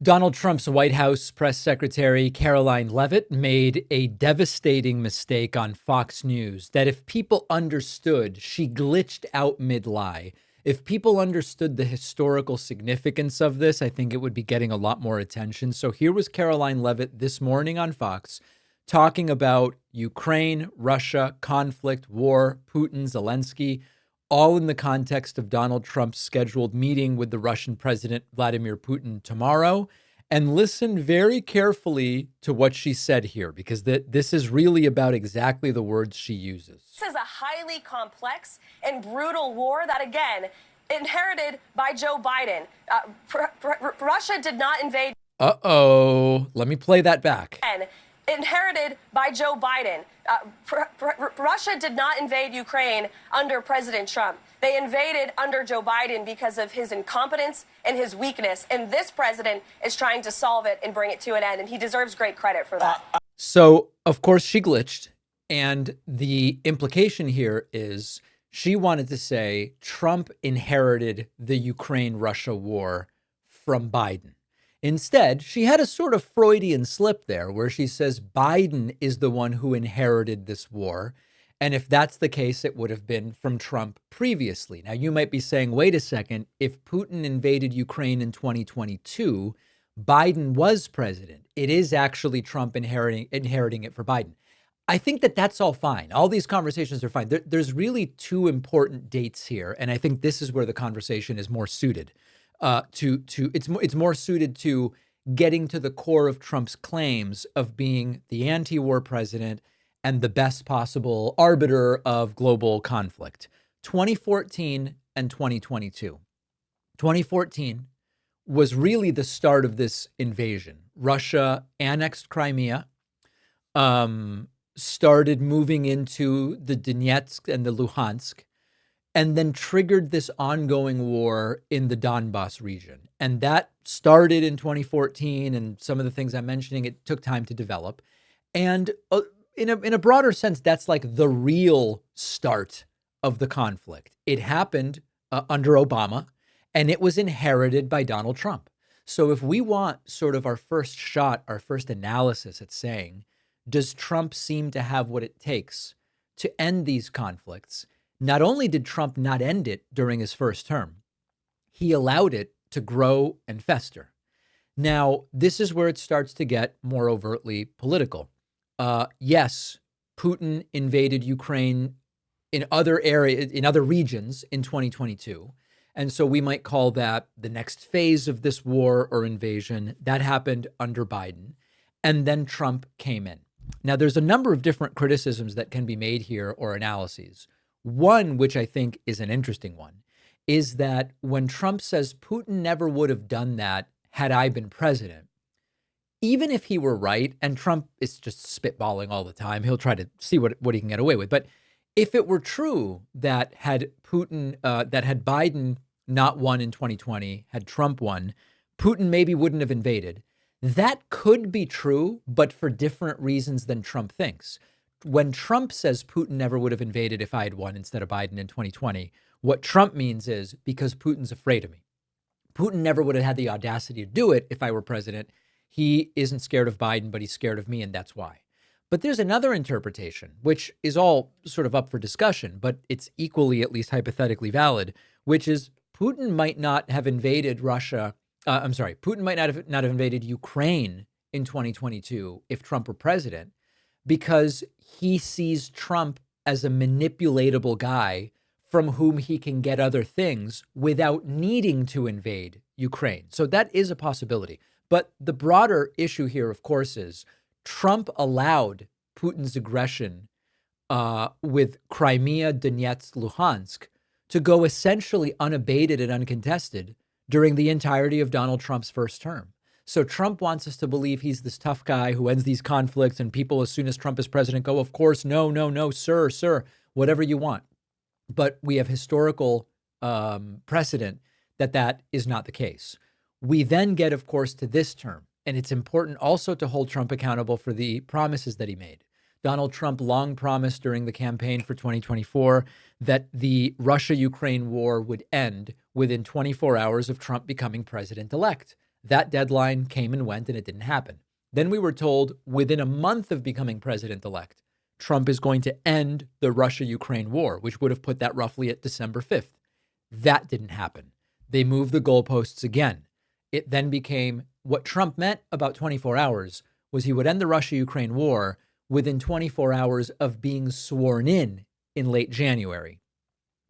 Donald Trump's White House press secretary, Karoline Leavitt, made a devastating mistake on Fox News that if people understood, she glitched out mid-lie. If people understood the historical significance of this, I think it would be getting a lot more attention. So here was Karoline Leavitt this morning on Fox talking about Ukraine, Russia, conflict, war, Putin, Zelensky, all in the context of Donald Trump's scheduled meeting with the Russian President Vladimir Putin tomorrow. And listen very carefully to what she said here, because this is really about exactly the words she uses. This is a highly complex and brutal war that, again, inherited by Joe Biden. Russia did not invade. Uh-oh. Let me play that back. Inherited by Joe Biden. Russia did not invade Ukraine under President Trump. They invaded under Joe Biden because of his incompetence and his weakness. And this president is trying to solve it and bring it to an end. And he deserves great credit for that. So, of course, she glitched. And the implication here is she wanted to say Trump inherited the Ukraine-Russia war from Biden. Instead, she had a sort of Freudian slip there where she says Biden is the one who inherited this war. And if that's the case, it would have been from Trump previously. Now, you might be saying, wait a second, if Putin invaded Ukraine in 2022, Biden was president. It is actually Trump inheriting it for Biden. I think that that's all fine. All these conversations are fine. There's really two important dates here. And I think this is where the conversation is more suited. It's more suited to getting to the core of Trump's claims of being the anti-war president and the best possible arbiter of global conflict. 2014 and 2022. 2014 was really the start of this invasion. Russia annexed Crimea, started moving into the Donetsk and the Luhansk, and then triggered this ongoing war in the Donbas region. And that started in 2014, and some of the things I'm mentioning, it took time to develop. And in a broader sense, that's like the real start of the conflict. It happened under Obama, and it was inherited by Donald Trump. So if we want sort of our first shot, our first analysis at saying, does Trump seem to have what it takes to end these conflicts? Not only did Trump not end it during his first term, he allowed it to grow and fester. Now, this is where it starts to get more overtly political. Yes, Putin invaded Ukraine in other areas, in other regions in 2022. And so we might call that the next phase of this war or invasion. That happened under Biden. And then Trump came in. Now, there's a number of different criticisms that can be made here or analyses. One, which I think is an interesting one, is that when Trump says Putin never would have done that had I been president, even if he were right, and Trump is just spitballing all the time, he'll try to see what he can get away with. But if it were true that had Biden not won in 2020, had Trump won, Putin maybe wouldn't have invaded. That could be true, but for different reasons than Trump thinks. When Trump says Putin never would have invaded if I had won instead of Biden in 2020, what Trump means is because Putin's afraid of me. Putin never would have had the audacity to do it if I were president. He isn't scared of Biden, but he's scared of me, and that's why. But there's another interpretation, which is all sort of up for discussion, but it's equally, at least hypothetically valid, which is Putin might not have invaded Russia. Putin might not have invaded Ukraine in 2022 if Trump were president, because he sees Trump as a manipulatable guy from whom he can get other things without needing to invade Ukraine. So that is a possibility. But the broader issue here, of course, is Trump allowed Putin's aggression with Crimea, Donetsk, Luhansk to go essentially unabated and uncontested during the entirety of Donald Trump's first term. So Trump wants us to believe he's this tough guy who ends these conflicts, and people, as soon as Trump is president, go, of course, no, sir, whatever you want. But we have historical precedent that is not the case. We then get, of course, to this term, and it's important also to hold Trump accountable for the promises that he made. Donald Trump long promised during the campaign for 2024 that the Russia-Ukraine war would end within 24 hours of Trump becoming president-elect. That deadline came and went, and it didn't happen. Then we were told within a month of becoming president-elect, Trump is going to end the Russia-Ukraine war, which would have put that roughly at December 5th. That didn't happen. They moved the goalposts again. It then became what Trump meant about 24 hours was he would end the Russia-Ukraine war within 24 hours of being sworn in late January.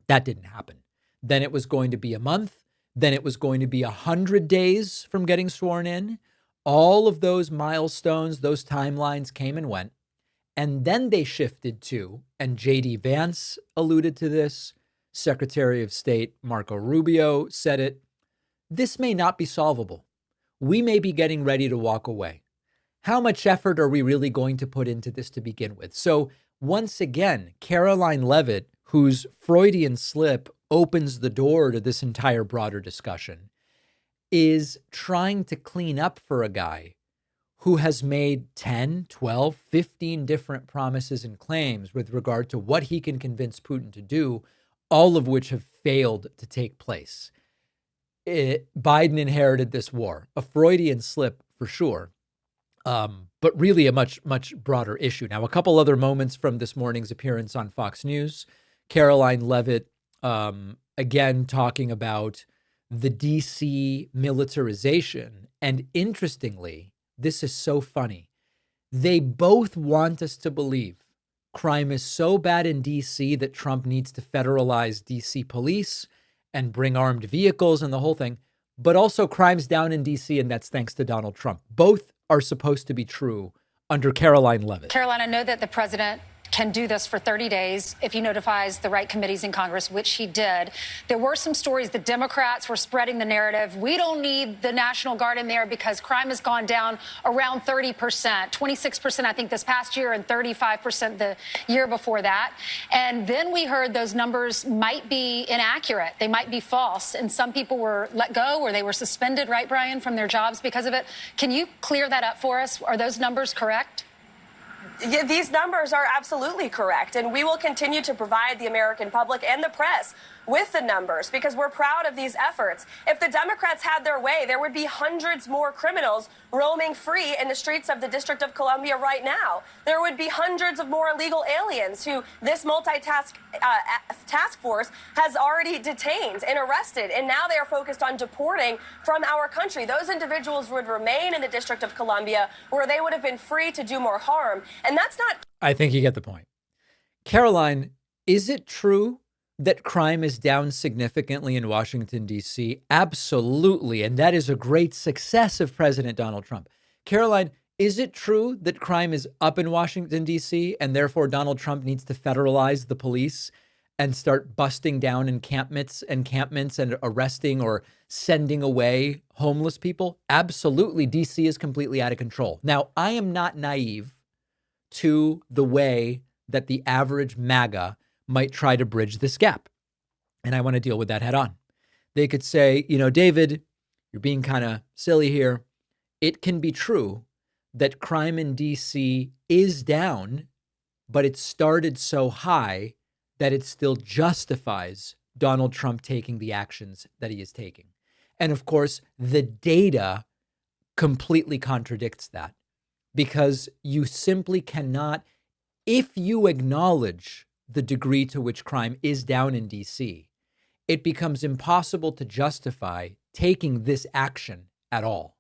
That didn't happen. Then it was going to be a month. Then it was going to be 100 days from getting sworn in. All of those milestones, those timelines came and went. And then they shifted to, and J.D. Vance alluded to this, Secretary of State Marco Rubio said it. This may not be solvable. We may be getting ready to walk away. How much effort are we really going to put into this to begin with? So once again, Karoline Leavitt, whose Freudian slip opens the door to this entire broader discussion, is trying to clean up for a guy who has made 10, 12, 15 different promises and claims with regard to what he can convince Putin to do, all of which have failed to take place. Biden inherited this war, a Freudian slip for sure, but really a much, much broader issue. Now, a couple other moments from this morning's appearance on Fox News. Karoline Leavitt, again, talking about the DC militarization. And interestingly, this is so funny. They both want us to believe crime is so bad in DC that Trump needs to federalize DC police and bring armed vehicles and the whole thing, but also crime's down in DC, and that's thanks to Donald Trump. Both are supposed to be true under Karoline Leavitt. Karoline, I know that the president can do this for 30 days if he notifies the right committees in Congress, which he did. There were some stories the Democrats were spreading the narrative. We don't need the National Guard in there because crime has gone down around 30%, 26%, I think, this past year, and 35% the year before that. And then we heard those numbers might be inaccurate. They might be false. And some people were let go or they were suspended, right, Brian, from their jobs because of it. Can you clear that up for us? Are those numbers correct? Yeah, these numbers are absolutely correct, and we will continue to provide the American public and the press with the numbers because we're proud of these efforts. If the Democrats had their way, there would be hundreds more criminals roaming free in the streets of the District of Columbia right now. There would be hundreds of more illegal aliens who this task force has already detained and arrested, and now they are focused on deporting from our country. Those individuals would remain in the District of Columbia where they would have been free to do more harm, and that's not... I think you get the point. Karoline, is it true that crime is down significantly in Washington, D.C.? Absolutely. And that is a great success of President Donald Trump. Karoline, is it true that crime is up in Washington, D.C., and therefore Donald Trump needs to federalize the police and start busting down encampments and arresting or sending away homeless people? Absolutely. D.C. is completely out of control. Now, I am not naive to the way that the average MAGA might try to bridge this gap. And I want to deal with that head on. They could say, David, you're being kind of silly here. It can be true that crime in DC is down, but it started so high that it still justifies Donald Trump taking the actions that he is taking. And of course, the data completely contradicts that because you simply cannot, if you acknowledge the degree to which crime is down in DC, it becomes impossible to justify taking this action at all.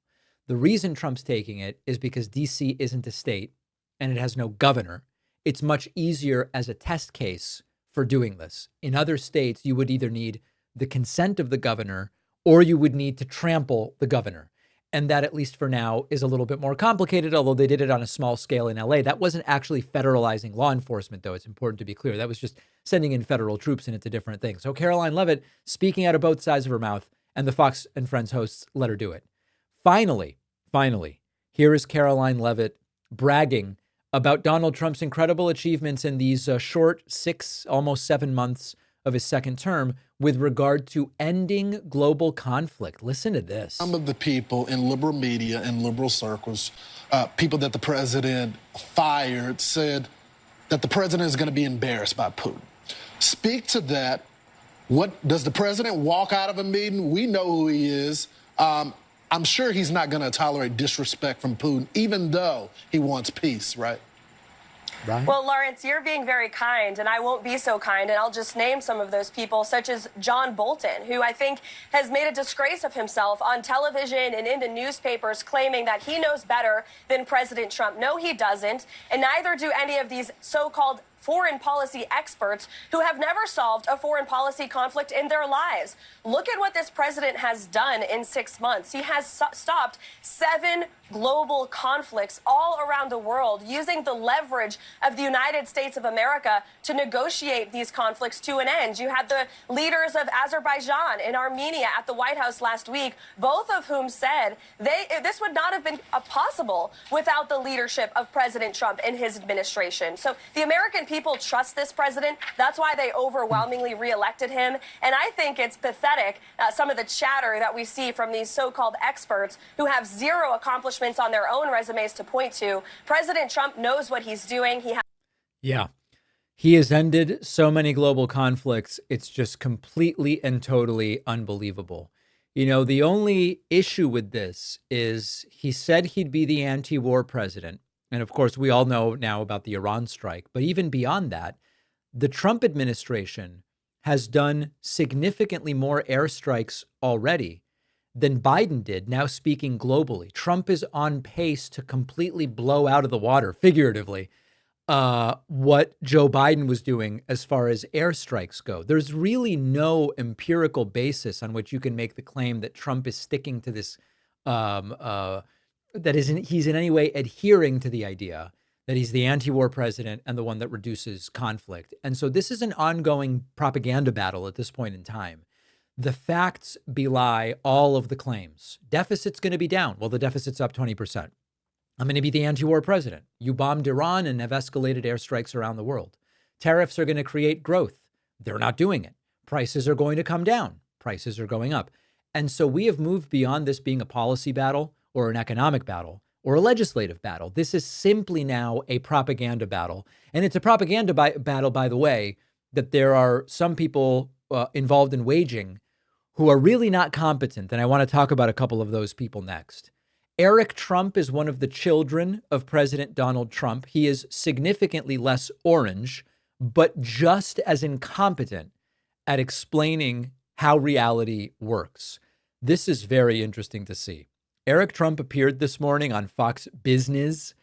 The reason Trump's taking it is because DC isn't a state and it has no governor. It's much easier as a test case for doing this. In other states, you would either need the consent of the governor or you would need to trample the governor. And that, at least for now, is a little bit more complicated, although they did it on a small scale in LA. That wasn't actually federalizing law enforcement, though. It's important to be clear. That was just sending in federal troops, and it's a different thing. So Karoline Leavitt speaking out of both sides of her mouth, and the Fox and Friends hosts let her do it. Finally, here is Karoline Leavitt bragging about Donald Trump's incredible achievements in these short 6, almost 7 months of his second term with regard to ending global conflict. Listen to this. Some of the people in liberal media and liberal circles, people that the president fired, said that the president is going to be embarrassed by Putin. Speak to that. What does the president walk out of a meeting? We know who he is. I'm sure he's not going to tolerate disrespect from Putin, even though he wants peace, right? Right. Well, Lawrence, you're being very kind, and I won't be so kind, and I'll just name some of those people, such as John Bolton, who I think has made a disgrace of himself on television and in the newspapers, claiming that he knows better than President Trump. No, he doesn't, and neither do any of these so-called foreign policy experts who have never solved a foreign policy conflict in their lives. Look at what this president has done in 6 months. He has stopped 7 global conflicts all around the world using the leverage of the United States of America to negotiate these conflicts to an end. You had the leaders of Azerbaijan and Armenia at the White House last week, both of whom said this would not have been possible without the leadership of President Trump and his administration. So the American people trust this president. That's why they overwhelmingly reelected him. And I think it's pathetic, some of the chatter that we see from these so-called experts who have zero accomplishments on their own resumes to point to. President Trump knows what he's doing. Yeah. He has ended so many global conflicts. It's just completely and totally unbelievable. You know, the only issue with this is he said he'd be the anti-war president. And of course, we all know now about the Iran strike. But even beyond that, the Trump administration has done significantly more airstrikes already than Biden did, now speaking globally. Trump is on pace to completely blow out of the water, figuratively, what Joe Biden was doing as far as airstrikes go. There's really no empirical basis on which you can make the claim that Trump is sticking to this, he's in any way adhering to the idea that he's the anti-war president and the one that reduces conflict. And so this is an ongoing propaganda battle at this point in time. The facts belie all of the claims. Deficit's going to be down. Well, the deficit's up 20%. I'm going to be the anti-war president. You bombed Iran and have escalated airstrikes around the world. Tariffs are going to create growth. They're not doing it. Prices are going to come down. Prices are going up. And so we have moved beyond this being a policy battle or an economic battle or a legislative battle. This is simply now a propaganda battle. And it's a propaganda battle, by the way, that there are some people involved in waging who are really not competent. And I want to talk about a couple of those people next. Eric Trump is one of the children of President Donald Trump. He is significantly less orange, but just as incompetent at explaining how reality works. This is very interesting to see. Eric Trump appeared this morning on Fox Business,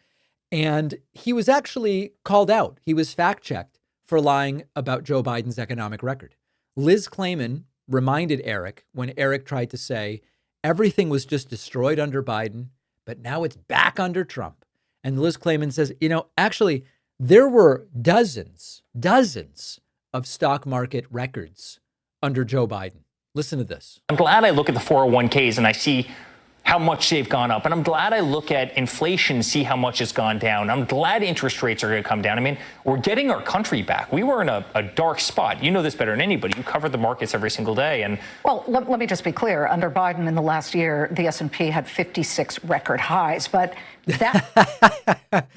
and he was actually called out. He was fact-checked for lying about Joe Biden's economic record. Liz Clayman reminded Eric when Eric tried to say everything was just destroyed under Biden, but now it's back under Trump. And Liz Clayman says, actually, there were dozens of stock market records under Joe Biden. Listen to this. I'm glad I look at the 401ks and I see how much they've gone up. And I'm glad I look at inflation and see how much it's gone down. I'm glad interest rates are going to come down. I mean, we're getting our country back. We were in a dark spot. You know this better than anybody. You cover the markets every single day. And well, let me just be clear. Under Biden in the last year, the S&P had 56 record highs. But that...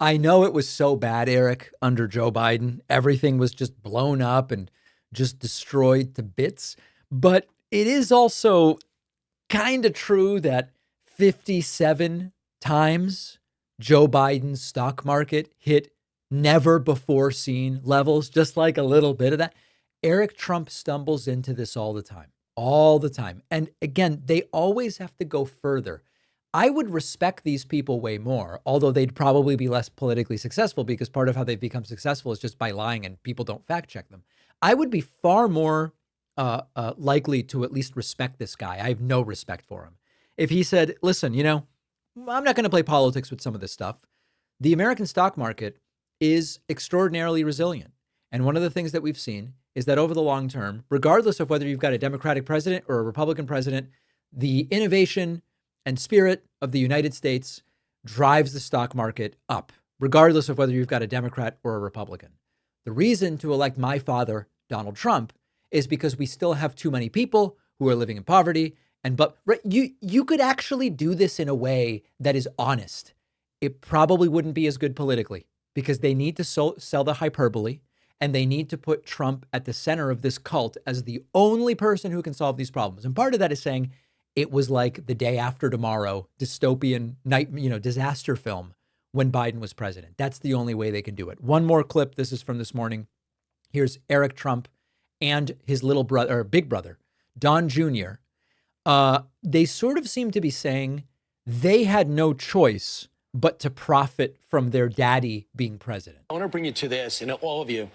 I know it was so bad, Eric, under Joe Biden. Everything was just blown up and just destroyed to bits. But it is also kind of true that 57 times Joe Biden's stock market hit never before seen levels, just like a little bit of that. Eric Trump stumbles into this all the time. And again, they always have to go further. I would respect these people way more, although they'd probably be less politically successful because part of how they've become successful is just by lying and people don't fact check them. I would be far more likely to at least respect this guy. I have no respect for him. If he said, listen, I'm not going to play politics with some of this stuff. The American stock market is extraordinarily resilient. And one of the things that we've seen is that over the long term, regardless of whether you've got a Democratic president or a Republican president, the innovation and spirit of the United States drives the stock market up, regardless of whether you've got a Democrat or a Republican. The reason to elect my father, Donald Trump, is because we still have too many people who are living in poverty. But you could actually do this in a way that is honest. It probably wouldn't be as good politically because they need to sell the hyperbole and they need to put Trump at the center of this cult as the only person who can solve these problems. And part of that is saying it was like the Day After Tomorrow dystopian disaster film when Biden was president. That's the only way they can do it. One more clip. This is from this morning. Here's Eric Trump and his little brother, or big brother, Don Jr. They sort of seem to be saying they had no choice but to profit from their daddy being president. I want to bring you to this, and all of you.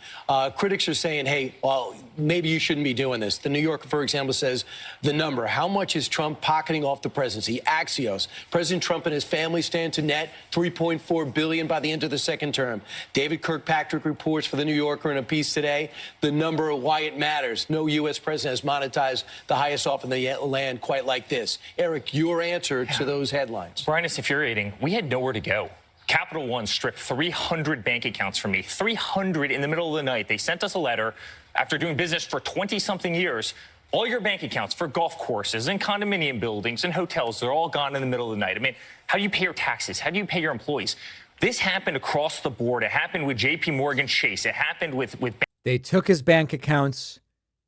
Critics are saying, hey, well, maybe you shouldn't be doing this. The New Yorker, for example, says the number. How much is Trump pocketing off the presidency? Axios. President Trump and his family stand to net $3.4 billion by the end of the second term. David Kirkpatrick reports for the New Yorker in a piece today, the number of why it matters. No U.S. president has monetized the highest off in the land quite like this. Eric, your answer to those headlines. Brian, it's infuriating. We had nowhere to go. Capital One stripped 300 bank accounts from me, 300 in the middle of the night. They sent us a letter after doing business for 20-something years. All your bank accounts for golf courses and condominium buildings and hotels, they're all gone in the middle of the night. I mean, how do you pay your taxes? How do you pay your employees? This happened across the board. It happened with J.P. Morgan Chase. It happened with They took his bank accounts.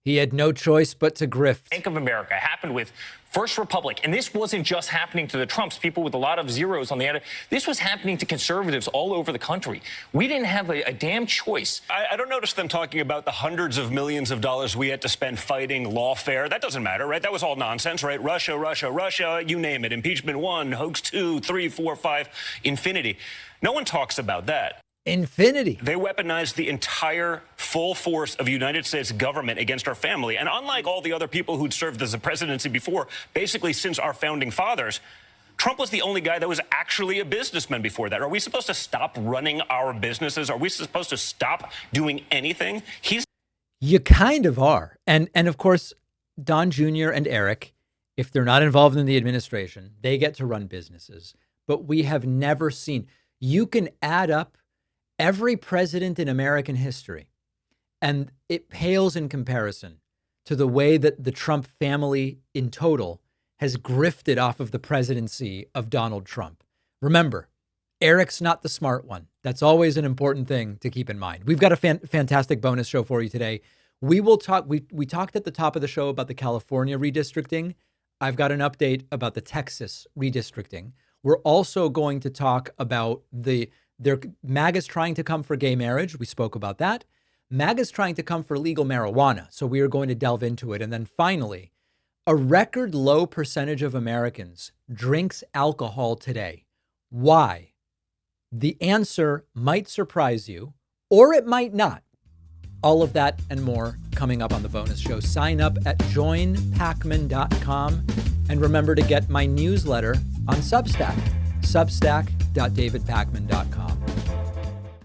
He had no choice but to grift. Bank of America. It happened with First Republic. And this wasn't just happening to the Trumps, people with a lot of zeros on the end. This was happening to conservatives all over the country. We didn't have a damn choice. I don't notice them talking about the hundreds of millions of dollars we had to spend fighting lawfare. That doesn't matter, right? That was all nonsense, right? Russia, you name it. Impeachment 1, hoax 2, 3, 4, 5, infinity. No one talks about that. Infinity. They weaponized the entire full force of United States government against our family. And unlike all the other people who'd served as a presidency before, basically since our founding fathers, Trump was the only guy that was actually a businessman before that. Are we supposed to stop running our businesses? Are we supposed to stop doing anything? You kind of are. And of course, Don Jr. and Eric, if they're not involved in the administration, they get to run businesses. But we have never seen, you can add up every president in American history, and it pales in comparison to the way that the Trump family in total has grifted off of the presidency of Donald Trump. Remember, Eric's not the smart one. That's always an important thing to keep in mind. We've got a fantastic bonus show for you today. We will talk. We talked at the top of the show about the California redistricting. I've got an update about the Texas redistricting. We're also going to talk about MAGA's trying to come for gay marriage. We spoke about that. MAGA's trying to come for legal marijuana. So we are going to delve into it. And then finally, a record low percentage of Americans drinks alcohol today. Why? The answer might surprise you, or it might not. All of that and more coming up on the bonus show. Sign up at joinpakman.com. And remember to get my newsletter on Substack, substack.davidpakman.com.